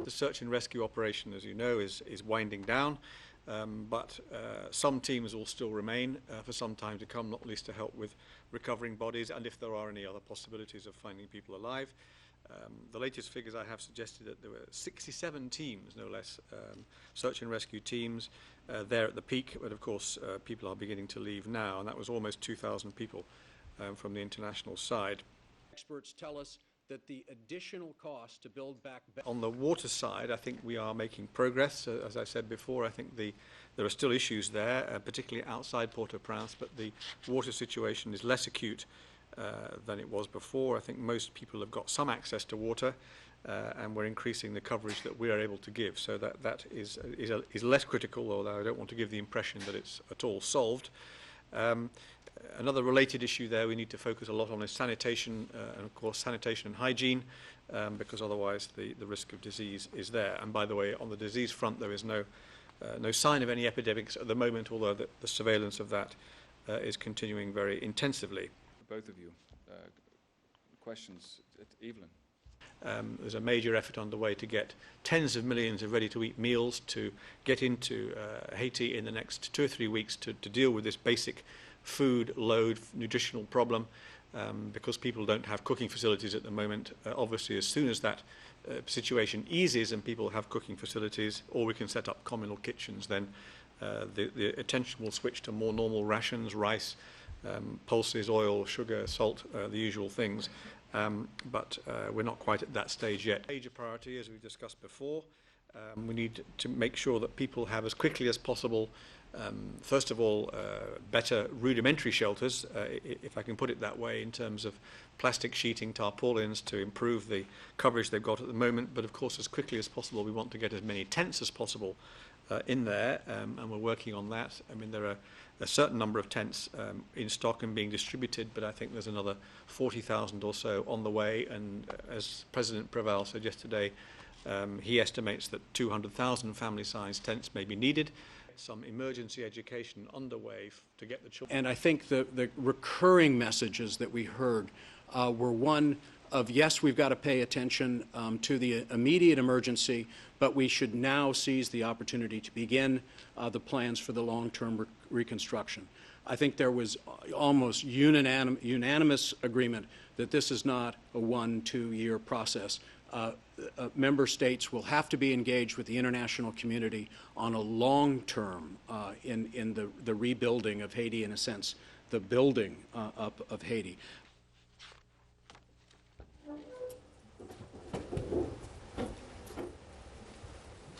The search and rescue operation, as you know, is winding down, but some teams will still remain for some time to come, not least to help with recovering bodies and if there are any other possibilities of finding people alive. The latest figures I have suggested that there were 67 teams, no less, search and rescue teams there at the peak, but of course people are beginning to leave now, and that was almost 2,000 people from the international side. Experts tell us that the additional cost to build back... On the water side, I think we are making progress. As I said before, I think there are still issues there, particularly outside Port-au-Prince, but the water situation is less acute than it was before. I think most people have got some access to water, and we're increasing the coverage that we are able to give. So that is less critical, although I don't want to give the impression that it's at all solved. Another related issue there we need to focus a lot on is sanitation, and of course sanitation and hygiene, because otherwise the risk of disease is there. And by the way, on the disease front, there is no sign of any epidemics at the moment, although the surveillance of that is continuing very intensively. Both of you. Questions? Evelyn. There's a major effort underway to get tens of millions of ready-to-eat meals to get into Haiti in the next 2 or 3 weeks to deal with this basic food load nutritional problem, because people don't have cooking facilities at the moment. Obviously, as soon as that situation eases and people have cooking facilities, or we can set up communal kitchens, then the attention will switch to more normal rations, rice, pulses, oil, sugar, salt, the usual things. But we're not quite at that stage yet. Major priority, as we discussed before, we need to make sure that people have as quickly as possible, first of all, better rudimentary shelters, if I can put it that way, in terms of plastic sheeting, tarpaulins, to improve the coverage they've got at the moment. But of course, as quickly as possible, we want to get as many tents as possible in there, and we're working on that. I mean, there are a certain number of tents in stock and being distributed, but I think there's another 40,000 or so on the way. And as President Preval said yesterday, he estimates that 200,000 family-sized tents may be needed. Some emergency education underway to get the children. And I think the recurring messages that we heard were one of, yes, we've got to pay attention to the immediate emergency, but we should now seize the opportunity to begin the plans for the long-term reconstruction. I think there was almost unanimous agreement that this is not a 1-2 year process. Member states will have to be engaged with the international community on a long term in the rebuilding of Haiti, in a sense, the building up of Haiti.